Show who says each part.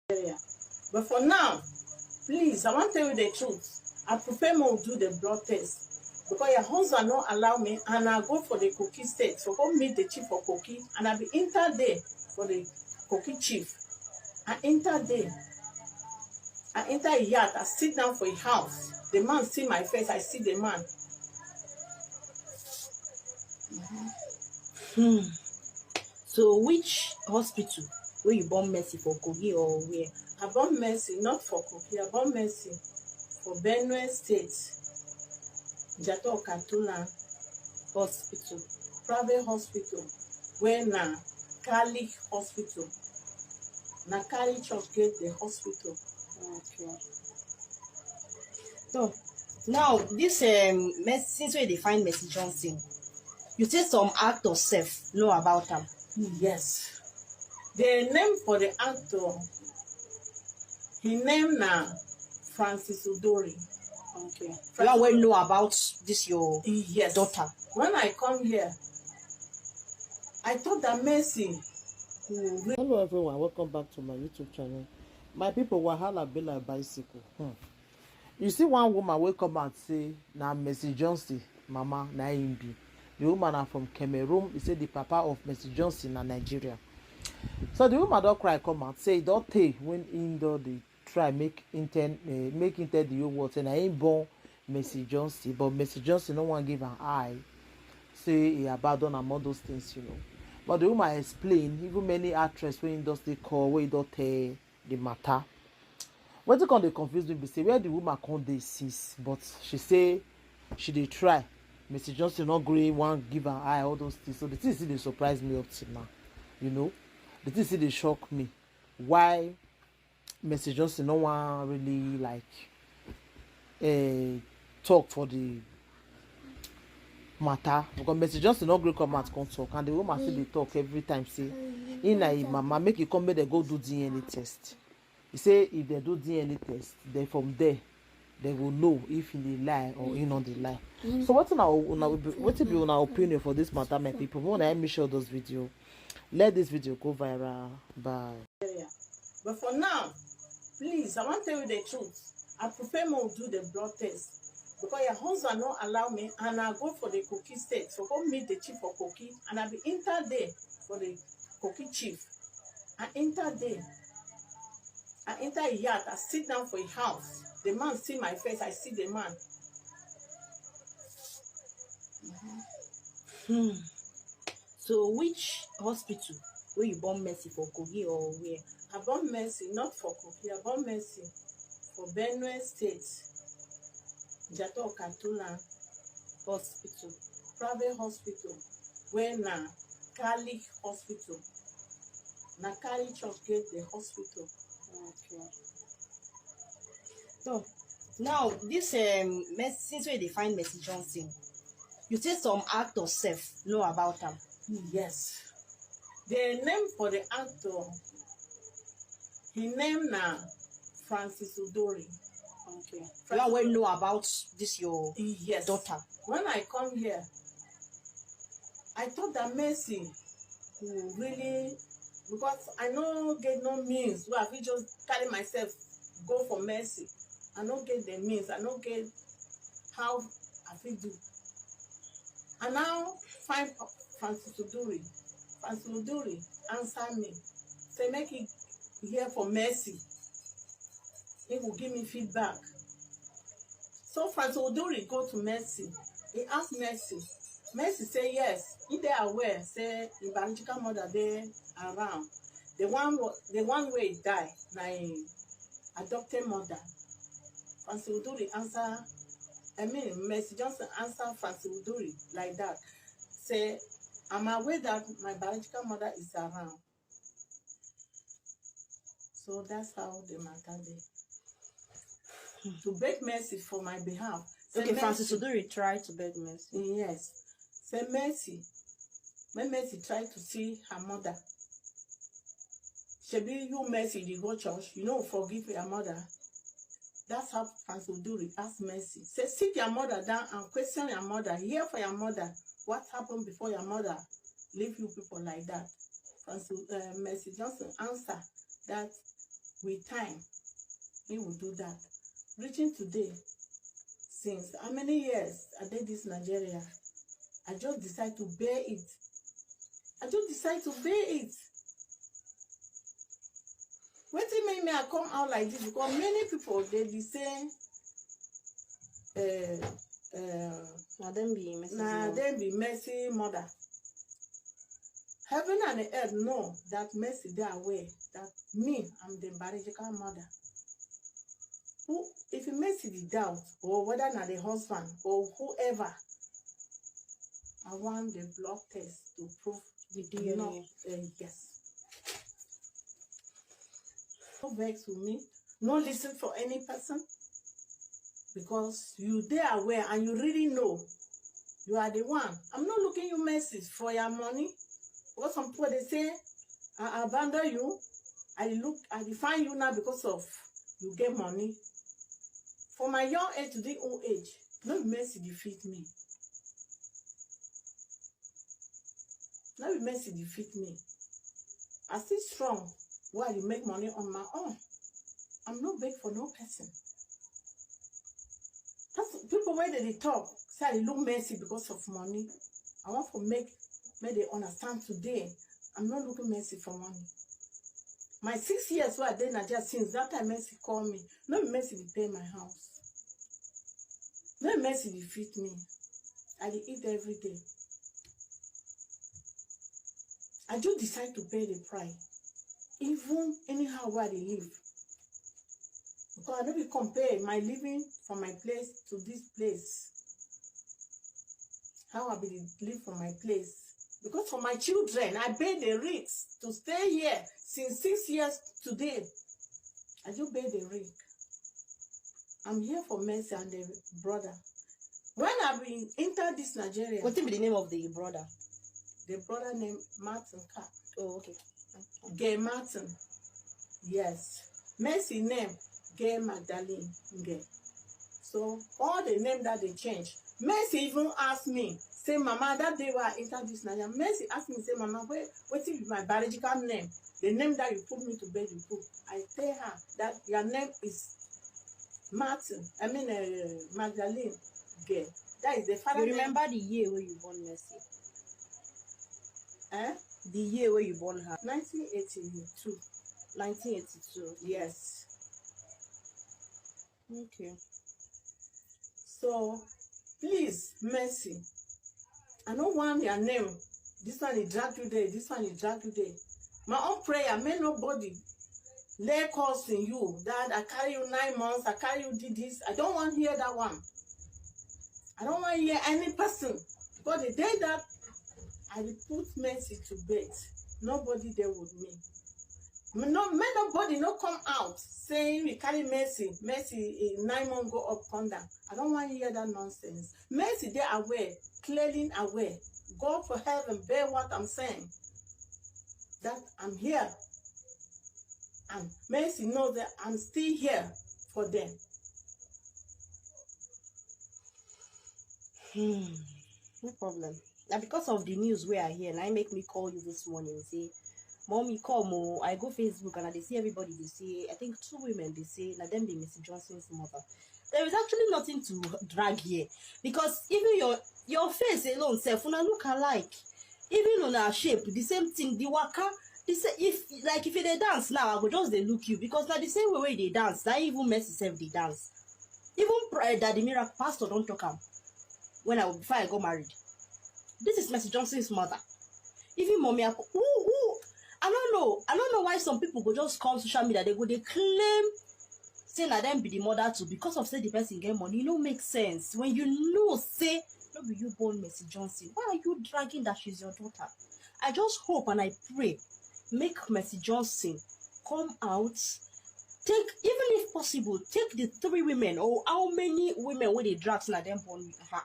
Speaker 1: area. But for now, please, I want to tell you the truth. I prefer more do the blood test because your husband not allow me, and I go for the cookie state. So go meet the chief of cookie, and I be enter there for the cookie chief. I enter there. I enter a yard. I sit down for a house. The man see my face. I see the man.
Speaker 2: So which hospital where you born Mercy for Kogi or where?
Speaker 1: I born Mercy not for Kogi. I born Mercy for Benue State, Jato Katula Hospital, private hospital, where na Catholic hospital, na Catholic church get the hospital.
Speaker 2: Okay. So now this since where they find Mercy Johnson, you say some actors self know about them.
Speaker 1: Yes. The name for the actor, his name na Francis Udori.
Speaker 2: Okay. You will know about this your daughter.
Speaker 1: When I come here, I thought that Mercy.
Speaker 3: Hello everyone, welcome back to my YouTube channel. My people, wahala be like bicycle. You see one woman will come and say, "Na Mercy Johnson, mama, na him be." The woman are from Cameroon. He said the papa of Mercy Johnson na Nigeria. So the woman don't cry, come and say, "Don't take when in the try make intent the whole world and I ain't born Mercy Johnson, but Mercy Johnson no one give an eye. Say he Abadon and all those things, you know." But the woman explain, even many actresses when industry call, where don't tell the matter. What you can they confuse me be say where the woman can't they since, but she say she dey try. Mercy Johnson not grey one give her eye, all those things. So the thing they surprise me up till now, you know. The thing they shock me. Why Mercy Johnson no one really like talk for the matter, because Mercy Johnson no gree come out come talk, and the woman still dey talk every time say in na mama make you come make dem go do DNA test. He say if they do DNA test, then from there they will know if he dey lie or he not dey lie. So what be una opinion for this matter, my people? When I make sure those video, let this video go viral. Bye.
Speaker 1: But for now, please, I want to tell you the truth. I prefer more do the blood test because your husband not allow me, and I go for the cookie state. So go meet the chief of cookie, and I be enter there for the cookie chief. I enter there. I enter a yard. I sit down for a house. The man see my face. I see the man.
Speaker 2: So which hospital where you born Mercy for Kogi or where?
Speaker 1: I born Mercy not for Kogi. I born Mercy for Benue State, Jato Katula Hospital, private hospital, where na Catholic hospital, na Catholic church get the hospital.
Speaker 2: Okay. So now this since where they find Mercy Johnson, you say some actors self know about them.
Speaker 1: Yes. The name for the actor, his name na Francis Udori.
Speaker 2: Okay. You will know about this your daughter.
Speaker 1: When I come here, I thought that Mercy really, because I no get no means where I fit just carry myself go for Mercy. I no get the means. I no get how I fit do. And now find Francis Udori. Francis Udori answer me. Say make it here for Mercy. He will give me feedback. So Francis Udori go to Mercy. He asked Mercy. Mercy say yes. If they are aware, say the biological mother they around. The one way he die, na adopted mother. Francis Udori answer. Mercy Johnson answer Francis Udori like that. Say, I'm aware that my biological mother is around. So that's how the matter dey. To beg Mercy for my behalf.
Speaker 2: Okay, Francis Udori tried to beg Mercy.
Speaker 1: Yes. Say Mercy. When Mercy try to see her mother. Shebi you Mercy, you go church, you know forgive your mother. That's how Francis Udori ask Mercy. Say, sit your mother down and question your mother. Hear for your mother what happened before your mother leave you people like that. Mercy Johnson answer that with time, me will do that. Reaching today, since how many years I did this Nigeria, I just decide to bear it. I just decide to bear it. Wetin make me I come out like this? Because many people they be say,
Speaker 2: Now them be
Speaker 1: messy mother. Heaven and earth know that mercy they are aware that me, I'm the biological mother. Who, if you mercy the doubt, or whether not the husband or whoever, I want the blood test to prove
Speaker 2: the DNA.
Speaker 1: no, yes. No vex with me. No listen for any person. Because you they are aware and you really know you are the one. I'm not looking you message for your money. Because some people they say, I abandon you. I define you now because of you get money. For my young age to the old age, no mercy defeat me. No mercy defeat me. I still strong while you make money on my own. I'm not beg for no person. That's people where they talk, say I look mercy because of money. I want to make they understand today. I'm not looking mercy for money. My 6 years where I did Nigeria since that time mercy call me. No mercy to pay my house. No mercy to feed me. I dey eat every day. I just decide to pay the price. Even anyhow where they live. Because I don't be compare my living from my place to this place. How I be live from my place. Because for my children, I pay the rates to stay here since 6 years today. I do pay the rate. I'm here for mercy and the brother. When I been enter this Nigeria,
Speaker 2: What will be the name of the brother?
Speaker 1: the brother named Martin Cat.
Speaker 2: Oh, okay.
Speaker 1: Gay Martin. Yes. Mercy name, Gay Magdalene Gay. So all the name that they change. Mercy even asked me, say, Mama, that day when I entered this Nigeria, Mercy asked me, say, Mama, what is my biological name? The name that you put me to bed, you put. I tell her that your name is Magdalene Gay. That is the father
Speaker 2: You
Speaker 1: name.
Speaker 2: remember the year where you born Mercy? The year where you born her?
Speaker 1: 1982.
Speaker 2: 1982.
Speaker 1: Yes.
Speaker 2: Okay.
Speaker 1: So, please, Mercy, I don't want your name. This one is drag you there. This one is drag you there. My own prayer, may nobody lay curse in you that I carry you 9 months, I carry you did this. I don't want to hear that one. I don't want to hear any person. Because the day that I put Mercy to bed, nobody there with me. May nobody not come out saying we carry Mercy 9 months go up, come down. I don't want to hear that nonsense. Mercy, they are aware, clearly aware. God for heaven, bear what I'm saying. That I'm here. And Mercy know that I'm still here for them.
Speaker 2: No problem. Now because of the news where I hear, and I make me call you this morning and say, Mommy, come oh. I go Facebook and they see everybody, they say, I think 2 women, they say, now them be Mrs. Johnson's mother. There is actually nothing to drag here. Because even your face alone, self, una look alike. Even on our shape, the same thing, the waka, if they dance now, I go just they look you. Because now the same way they dance, that even Mercy self they dance. Even Daddy Miracle Pastor don't talk am. Before I got married. This is Mercy Johnson's mother. Even Mommy, I don't know why some people go just come social media, they claim say that them be the mother too because of say the person get money. It don't make sense. When you know say no be you born Mercy Johnson, why are you dragging that she's your daughter? I just hope and I pray make Mercy Johnson come out, take, even if possible, take the 3 women or how many women will they drag so that them born her.